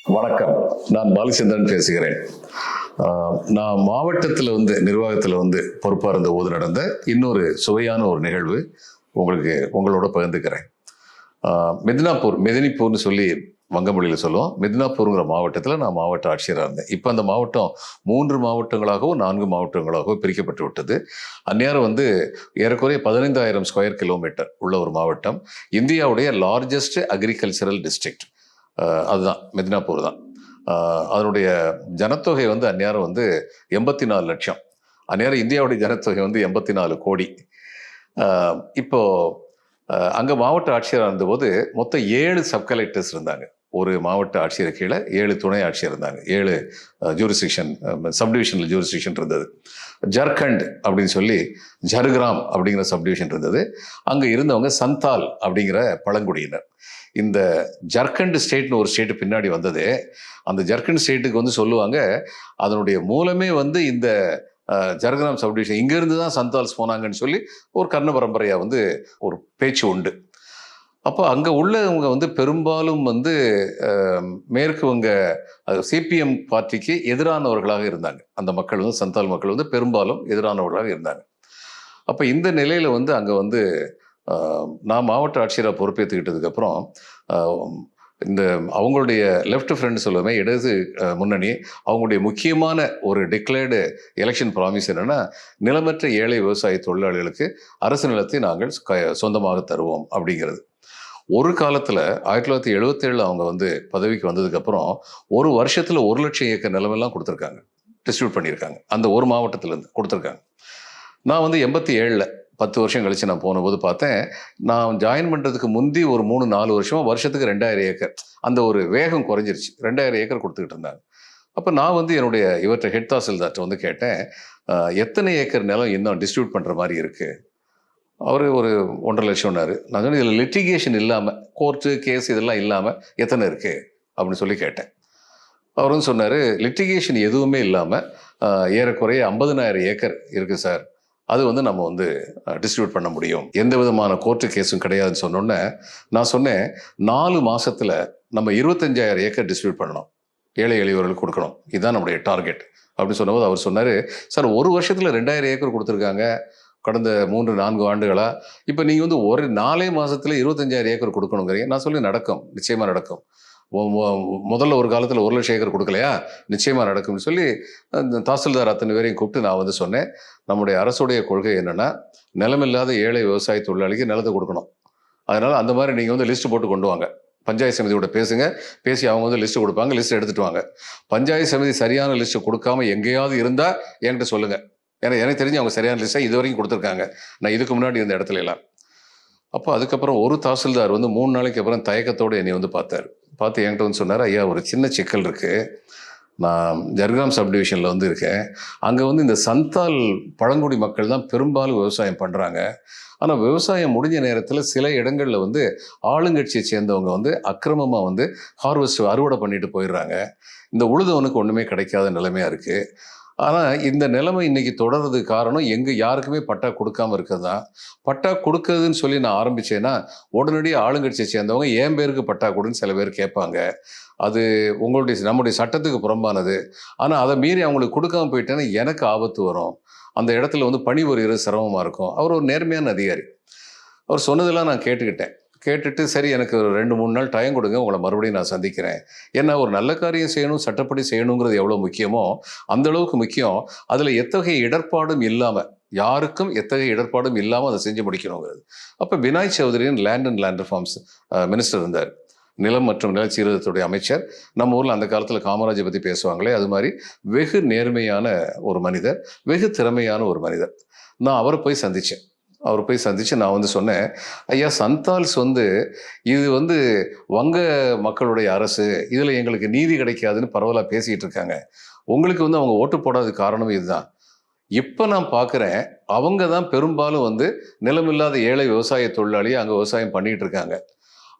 வணக்கம். நான் பாலச்சந்திரன் பேசுகிறேன். நான் மாவட்டத்தில் நிர்வாகத்தில் பொறுப்பாக இருந்த போது நடந்த இன்னொரு சுவையான ஒரு நிகழ்வு உங்களோட பகிர்ந்துக்கிறேன். மெதினிப்பூர்னு சொல்லி வங்கமொழியில் சொல்லுவோம். மிதினாப்பூருங்கிற மாவட்டத்தில் நான் மாவட்ட ஆட்சியராக இருந்தேன். இப்போ அந்த மாவட்டம் 3 மாவட்டங்களாகவோ 4 மாவட்டங்களாகவோ பிரிக்கப்பட்டு விட்டது. அந்நேரம் ஏறக்குறைய 15,000 ஸ்கொயர் கிலோமீட்டர் உள்ள ஒரு மாவட்டம். இந்தியாவுடைய லார்ஜஸ்ட் அக்ரிகல்ச்சரல் டிஸ்ட்ரிக்ட் அதுதான், மிதினாப்பூர் தான். அதனுடைய ஜனத்தொகை அந்நேரம் 84 லட்சம். அந்நேரம் இந்தியாவுடைய ஜனத்தொகை 84 கோடி. இப்போ அங்கே மாவட்ட ஆட்சியராக இருந்தபோது மொத்தம் 7 சப் கலெக்டர்ஸ் இருந்தாங்க. ஒரு மாவட்ட ஆட்சியர் கீழே 7 துணை ஆட்சியர் இருந்தாங்க. 7 ஜூரிஸ்டிக்ஷன், சப்டிவிஷனில் ஜூரிஸ்டிக்ஷன் இருந்தது. ஜர்கண்ட் அப்படின்னு சொல்லி ஜர்கிராம் அப்படிங்கிற சப்டிவிஷன் இருந்தது. அங்கே இருந்தவங்க சந்தால் அப்படிங்கிற பழங்குடியினர். இந்த ஜர்கண்ட் ஸ்டேட்னு ஒரு ஸ்டேட்டு பின்னாடி வந்தது. அந்த ஜர்கண்ட் ஸ்டேட்டுக்கு சொல்லுவாங்க, அதனுடைய மூலமே இந்த ஜர்கிராம் சப்டிவிஷன் இங்கேருந்து தான் சந்தால்ஸ் போனாங்கன்னு சொல்லி ஒரு கர்ண பரம்பரையாக ஒரு பேச்சு உண்டு. அப்போ அங்கே உள்ளவங்க பெரும்பாலும் மேற்கு வங்க சிபிஎம் பார்ட்டிக்கு எதிரானவர்களாக இருந்தாங்க. அந்த மக்கள் சந்தால் மக்கள் பெரும்பாலும் எதிரானவர்களாக இருந்தாங்க. அப்போ இந்த நிலையில் அங்கே நான் மாவட்ட ஆட்சியராக பொறுப்பேற்றுக்கிட்டதுக்கப்புறம் இந்த அவங்களுடைய லெஃப்ட் ஃப்ரண்ட் சொல்லுவேன், இடது முன்னணி, அவங்களுடைய முக்கியமான ஒரு டிக்ளேர்டு எலெக்ஷன் ப்ராமிஸ் என்னென்னா, நிலமற்ற ஏழை விவசாய தொழிலாளிகளுக்கு அரசு நிலத்தை நாங்கள் சொந்தமாக தருவோம் அப்படிங்கிறது. ஒரு காலத்தில் 1977 அவங்க பதவிக்கு வந்ததுக்கப்புறம் ஒரு வருஷத்தில் 1 லட்சம் ஏக்கர் நிலமெல்லாம் கொடுத்துருக்காங்க, டிஸ்ட்ரிபியூட் பண்ணியிருக்காங்க. அந்த ஒரு மாவட்டத்திலேருந்து கொடுத்துருக்காங்க. நான் 87 10 வருஷம் கழிச்சு நான் போனபோது பார்த்தேன், நான் ஜாயின் பண்ணுறதுக்கு முந்தி ஒரு 3-4 வருஷமாக வருஷத்துக்கு 2000 ஏக்கர், அந்த ஒரு வேகம் குறைஞ்சிருச்சு. 2000 ஏக்கர் கொடுத்துக்கிட்டு இருந்தாங்க. அப்போ நான் என்னுடைய இவற்றை ஹெட் தாசில்தார்ட்ட கேட்டேன், எத்தனை ஏக்கர் நிலம் இன்னும் டிஸ்ட்ரிபியூட் பண்ணுற மாதிரி இருக்குது? அவர் ஒரு 1.5 லட்சம்னாரு. நான் சொன்னேன், இதில் லிட்டிகேஷன் இல்லாமல், கோர்ட்டு கேஸ் இதெல்லாம் இல்லாமல் எத்தனை இருக்குது அப்படின்னு சொல்லி கேட்டேன். அவர் சொன்னார், லிட்டிகேஷன் எதுவுமே இல்லாமல் ஏறக்குறைய 50,000 ஏக்கர் இருக்குது சார். அது நம்ம டிஸ்ட்ரிபியூட் பண்ண முடியும், எந்த விதமான கோர்ட்டு கேஸும் கிடையாதுன்னு சொன்னோன்னே நான் சொன்னேன், 4 மாதத்தில் நம்ம 25,000 ஏக்கர் டிஸ்ட்ரிபியூட் பண்ணணும், ஏழை எளியவர்களுக்கு கொடுக்கணும், இதுதான் நம்முடைய டார்கெட் அப்படின்னு சொன்னபோது அவர் சொன்னார், சார் 1 வருஷத்தில் 2000 ஏக்கர் கொடுத்துருக்காங்க கடந்த 3-4 ஆண்டுகளா. இப்போ நீங்கள் ஒரு 4 மாதத்தில் 25,000 ஏக்கர் கொடுக்கணுங்கிறீங்க. நான் சொல்லி நடக்கும், நிச்சயமாக நடக்கும். முதல்ல ஒரு காலத்தில் 1 லட்சம் ஏக்கர் கொடுக்கலையா, நிச்சயமாக நடக்கும்னு சொல்லி தாசில்தார் அத்தனை பேரையும் கூப்பிட்டு நான் சொன்னேன், நம்முடைய அரசுடைய கொள்கை என்னென்னா, நிலமில்லாத ஏழை விவசாய தொழிலாளிக்கு நிலத்தை கொடுக்கணும். அதனால் அந்த மாதிரி நீங்கள் லிஸ்ட்டு போட்டு கொண்டு வாங்க, பஞ்சாயத்து சமிதியோட பேசுங்க, பேசி அவங்க லிஸ்ட்டு கொடுப்பாங்க, லிஸ்ட்டு எடுத்துகிட்டு வாங்க. பஞ்சாயத்து சமிதி சரியான லிஸ்ட்டு கொடுக்காம எங்கேயாவது இருந்தால் என்கிட்ட சொல்லுங்கள். ஏன்னா எனக்கு தெரிஞ்சு அவங்க சரியான லிஸ்ட்டாக இது வரைக்கும் கொடுத்துருக்காங்க, நான் இதுக்கு முன்னாடி இந்த இடத்துல எல்லாம். அப்போ அதுக்கப்புறம் ஒரு தாசில்தார் 3 நாளைக்கு அப்புறம் தயக்கத்தோடு என்னை பார்த்தார். பார்த்து என்கிட்ட சொன்னார், ஐயா ஒரு சின்ன சிக்கல் இருக்குது, நான் ஜர்கிராம் சப்டிவிஷனில் இருக்கேன். அங்கே இந்த சந்தால் பழங்குடி மக்கள் தான் பெரும்பாலும் விவசாயம் பண்ணுறாங்க. ஆனால் விவசாயம் முடிஞ்ச நேரத்தில் சில இடங்களில் ஆளுங்கட்சியை சேர்ந்தவங்க அக்கிரமமாக ஹார்வெஸ்ட் அறுவடை பண்ணிட்டு போயிடுறாங்க. இந்த உழுதவனுக்கு ஒன்றுமே கிடைக்காத நிலைமையாக இருக்குது. ஆனால் இந்த நிலைமை இன்னைக்கு தொடர்றதுக்கு காரணம் யாருக்குமே பட்டா கொடுக்காம இருக்கிறது தான். பட்டா கொடுக்குறதுன்னு சொல்லி நான் ஆரம்பித்தேன்னா உடனடியாக ஆளுங்கட்சியை சேர்ந்தவங்க என் பேருக்கு பட்டா கொடுன்னு சில பேர் கேட்பாங்க. அது நம்முடைய சட்டத்துக்கு புறம்பானது. ஆனால் அதை மீறி அவங்களுக்கு கொடுக்காம போயிட்டேன்னா எனக்கு ஆபத்து வரும், அந்த இடத்துல பணிபுரிகிறது சிரமமாக இருக்கும். அவர் ஒரு நேர்மையான அதிகாரி. அவர் சொன்னதெல்லாம் நான் கேட்டுட்டு சரி எனக்கு ஒரு 2-3 நாள் டைம் கொடுங்க, உங்களை மறுபடியும் நான் சந்திக்கிறேன். ஏன்னா ஒரு நல்ல காரியம் செய்யணும், சட்டப்படி செய்யணுங்கிறது எவ்வளோ முக்கியமோ அந்த அளவுக்கு முக்கியம். அதில் எத்தகைய இடர்பாடும் இல்லாமல், யாருக்கும் எத்தகைய இடர்பாடும் இல்லாமல் அதை செஞ்சு முடிக்கணுங்கிறது. அப்போ வினாய் சௌத்ரின்னு land and land reforms minister இருந்தார், நிலம் மற்றும் நிலச்சீர்திருத்தத்துடைய அமைச்சர். நம்ம ஊரில் அந்த காலத்தில் காமராஜை பற்றி பேசுவாங்களே, அது மாதிரி வெகு நேர்மையான ஒரு மனிதர், வெகு திறமையான ஒரு மனிதர். நான் அவரை போய் சந்தித்தேன். நான் சொன்னேன், ஐயா சந்தால்ஸ் இது வங்க மக்களுடைய அரசு, இதில் எங்களுக்கு நீதி கிடைக்காதுன்னு பரவலாக பேசிகிட்டு இருக்காங்க. உங்களுக்கு அவங்க ஓட்டு போடாத காரணம் இதுதான். இப்போ நான் பார்க்குறேன், அவங்க தான் பெரும்பாலும் நிலமில்லாத ஏழை விவசாய தொழிலாளியை அங்கே விவசாயம் பண்ணிகிட்டு இருக்காங்க.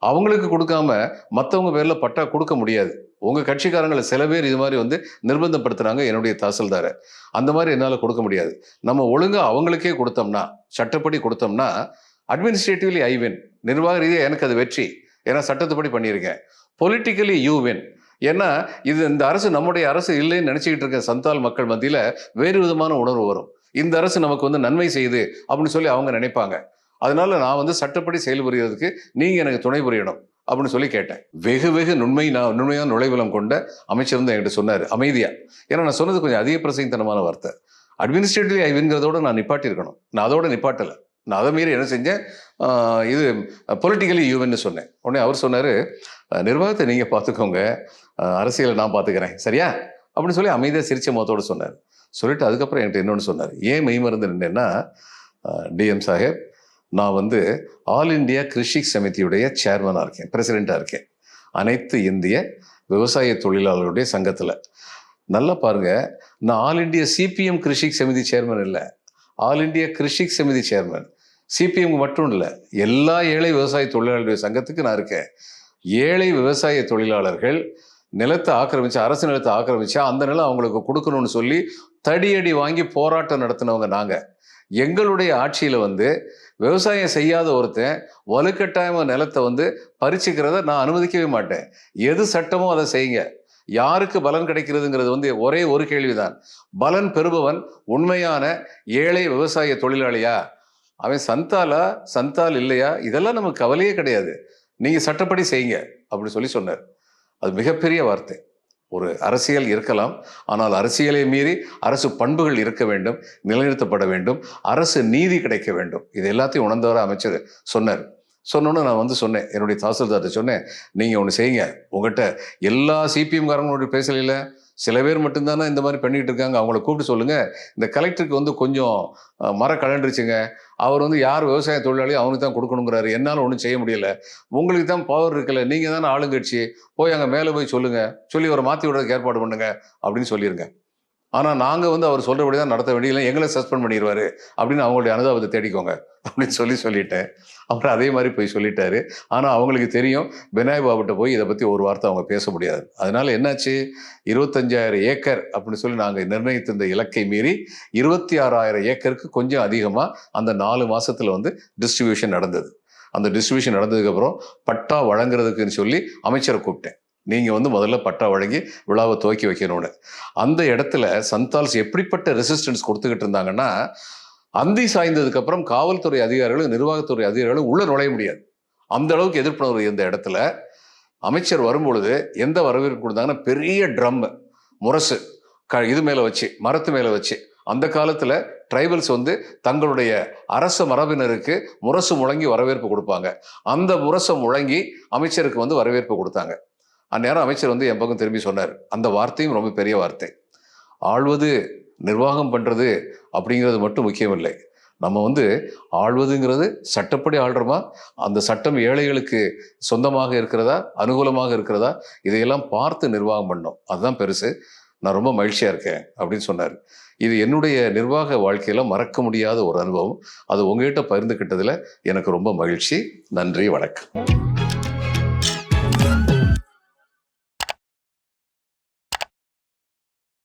அவங்களுக்கு கொடுக்காம மற்றவங்க பேரில் பட்டா கொடுக்க முடியாது. உங்கள் கட்சிக்காரங்களை சில பேர் இது மாதிரி நிர்பந்தப்படுத்துகிறாங்க என்னுடைய தாசில்தாரை. அந்த மாதிரி என்னால் கொடுக்க முடியாது. நம்ம ஒழுங்காக அவங்களுக்கே கொடுத்தோம்னா, சட்டப்படி கொடுத்தோம்னா, அட்மினிஸ்ட்ரேட்டிவ்லி ஐ வின், நிர்வாக ரீதியாக எனக்கு அது வெற்றி, ஏன்னா சட்டத்துப்படி பண்ணியிருக்கேன். பொலிட்டிக்கலி யூ வின், ஏன்னா இந்த அரசு நம்முடைய அரசு இல்லைன்னு நினைச்சுக்கிட்டு இருக்க சந்தால் மக்கள் மத்தியில வேறு விதமான உணர்வு வரும். இந்த அரசு நமக்கு வந்து நன்மை செய்யுது அப்படின்னு சொல்லி அவங்க நினைப்பாங்க. அதனால நான் வந்து சட்டப்படி செயல்புரியறதுக்கு நீங்க எனக்கு துணை புரியணும் அப்படின்னு சொல்லி கேட்டேன். வெகு நுண்மையான நுழைவுலம் கொண்ட அமைச்சர் வந்து என்கிட்ட சொன்னாரு அமைதியா. ஏன்னா நான் சொன்னது கொஞ்சம் அதிக பிரசங்கத்தனமான வார்த்தை. அட்மினிஸ்ட்ரேட்டிவ்லி ஐவிங்கிறதோட நான் நிப்பாட்டியிருக்கணும். நான் அதோட நிப்பாட்டலை. நான் அதை மீறி என்ன செஞ்சேன், இது பொலிட்டிக்கலி யூவன்னு சொன்னேன். உடனே அவர் சொன்னார், நிர்வாகத்தை நீங்கள் பார்த்துக்கோங்க, அரசியலை நான் பார்த்துக்கிறேன் சரியா அப்படின்னு சொல்லி அமைதியாக சிரிச்ச முகத்தோடு சொன்னார். சொல்லிட்டு அதுக்கப்புறம் என்கிட்ட இன்னொன்று சொன்னார். ஏன் மெய்மருந்து நின்றேன்னா, டிஎம் சாஹேப், நான் வந்து ஆல் இண்டியா கிருஷிக் சமிதியுடைய சேர்மனாக இருக்கேன், பிரசிடெண்ட்டாக இருக்கேன், அனைத்து இந்திய விவசாய தொழிலாளர்களுடைய சங்கத்தில். நல்லா பாருங்க, நான் all India CPM Krishik Samiti chairman இல்லை, all India Krishik Samiti chairman. CPM மட்டும் இல்லை, எல்லா ஏழை விவசாய தொழிலாளர்களுடைய சங்கத்துக்கு நான் இருக்கேன். ஏழை விவசாய தொழிலாளர்கள் நிலத்தை ஆக்கிரமிச்சு, அரசு நிலத்தை ஆக்கிரமிச்சா அந்த நிலம் அவங்களுக்கு கொடுக்கணும்னு சொல்லி தடியடி வாங்கி போராட்டம் நடத்தினவங்க நாங்கள். எங்களுடைய ஆட்சியில் வந்து விவசாயம் செய்யாத ஒருத்தன் வலுக்கட்டாயமாக நிலத்தை வந்து பறிச்சுக்கிறத நான் அனுமதிக்கவே மாட்டேன். எது சட்டமோ அதை செய்யுங்க. யாருக்கு பலன் கிடைக்கிறதுங்கிறது வந்து ஒரே ஒரு கேள்விதான். பலன் பெறுபவன் உண்மையான ஏழை விவசாய தொழிலாளியா, அவன் சந்தால் இல்லையா, இதெல்லாம் நமக்கு கவலையே கிடையாது. நீங்க சட்டப்படி செய்யுங்க அப்படி சொல்லி சொன்னார். அது மிகப்பெரிய வார்த்தை. ஒரு அரசியல் இருக்கலாம், ஆனால் அரசியலை மீறி அரசு பண்புகள் இருக்க வேண்டும், நிலைநிறுத்தப்பட வேண்டும், அரசு நீதி கிடைக்க வேண்டும். இது எல்லாத்தையும் உணர்ந்தவர அமைச்சர் சொன்னார். சொன்னோன்னு நான் வந்து சொன்னேன், என்னுடைய தாசில்தார்ட்ட சொன்னேன், நீங்கள் ஒன்று செய்யுங்க, உங்கள்கிட்ட எல்லா சிபிஎம்காரங்களோட பேசலையில் சில பேர் மட்டும்தானே இந்த மாதிரி பண்ணிகிட்டு இருக்காங்க, அவங்கள கூப்பிட்டு சொல்லுங்கள், இந்த கலெக்டருக்கு வந்து கொஞ்சம் மரம் கலண்டுருச்சுங்க, அவர் வந்து யார் விவசாய தொழிலாளியோ அவனுக்கு தான் கொடுக்கணுங்கிறாரு, என்னால் ஒன்றும் செய்ய முடியலை, உங்களுக்கு தான் பவர் இருக்குல்ல, நீங்கள் தானே ஆளுங்கட்சி, போய் அங்கே மேலே போய் சொல்லுங்கள், சொல்லி அவரை மாற்றி விடுறதுக்கு ஏற்பாடு பண்ணுங்க அப்படின்னு சொல்லிடுங்க. ஆனால் நாங்கள் வந்து அவர் சொல்கிறபடி தான் நடத்த வேண்டியதில்லை, எங்களை சஸ்பெண்ட் பண்ணிடுவார் அப்படின்னு அவங்களுடைய அனுதாபத்தை தேடிக்கோங்க அப்படின்னு சொல்லிட்டேன். அப்புறம் அதே மாதிரி போய் சொல்லிட்டாரு. ஆனால் அவங்களுக்கு தெரியும், பெனாய் பாபுட்ட போய் இதை பற்றி ஒரு வார்த்தை அவங்க பேச முடியாது. அதனால என்னாச்சு, 25,000 ஏக்கர் அப்படின்னு சொல்லி நாங்கள் நிர்ணயித்திருந்த இலக்கை மீறி 26,000 ஏக்கருக்கு கொஞ்சம் அதிகமாக அந்த 4 மாதத்தில் வந்து டிஸ்ட்ரிபியூஷன் நடந்தது. அந்த டிஸ்ட்ரிபியூஷன் நடந்ததுக்கப்புறம் பட்டா வழங்குறதுக்குன்னு சொல்லி அமைச்சரை கூப்பிட்டேன். நீங்கள் வந்து முதல்ல பட்டா வழங்கி விழாவை துவக்கி வைக்கணும்னு. அந்த இடத்துல சந்தால்ஸ் எப்படிப்பட்ட ரெசிஸ்டன்ஸ் கொடுத்துக்கிட்டு இருந்தாங்கன்னா, அந்தி சாய்ந்ததுக்கப்புறம் காவல்துறை அதிகாரிகளும் நிர்வாகத்துறை அதிகாரிகளும் உள்ளே நுழைய முடியாது. அந்த அளவுக்கு எதிர்ப்புணர்வு இருந்த இடத்துல அமைச்சர் வரும்பொழுது எந்த வரவேற்பு கொடுத்தாங்கன்னா, பெரிய ட்ரம் முரசு இது மேலே வச்சு, மரத்து மேலே வச்சு, அந்த காலத்தில் ட்ரைபல்ஸ் வந்து தங்களுடைய அரச மரபினருக்கு முரசு முழங்கி வரவேற்பு கொடுப்பாங்க. அந்த முரசை முழங்கி அமைச்சருக்கு வந்து வரவேற்பு கொடுத்தாங்க. அந்நேரம் அமைச்சர் வந்து என் பக்கம் திரும்பி சொன்னார். அந்த வார்த்தையும் ரொம்ப பெரிய வார்த்தை. ஆள்வது, நிர்வாகம் பண்ணுறது அப்படிங்கிறது மட்டும் முக்கியம் இல்லை. நம்ம வந்து ஆள்வதுங்கிறது சட்டப்படி ஆள்றோமா, அந்த சட்டம் ஏழைகளுக்கு சொந்தமாக இருக்கிறதா, அனுகூலமாக இருக்கிறதா, இதையெல்லாம் பார்த்து நிர்வாகம் பண்ணோம். அதுதான் பெருசு. நான் ரொம்ப மகிழ்ச்சியாக இருக்கேன் அப்படின்னு சொன்னார். இது என்னுடைய நிர்வாக வாழ்க்கையில் மறக்க முடியாத ஒரு அனுபவம். அது உங்ககிட்ட பகிர்ந்துக்கிட்டதில் எனக்கு ரொம்ப மகிழ்ச்சி. நன்றி, வணக்கம்.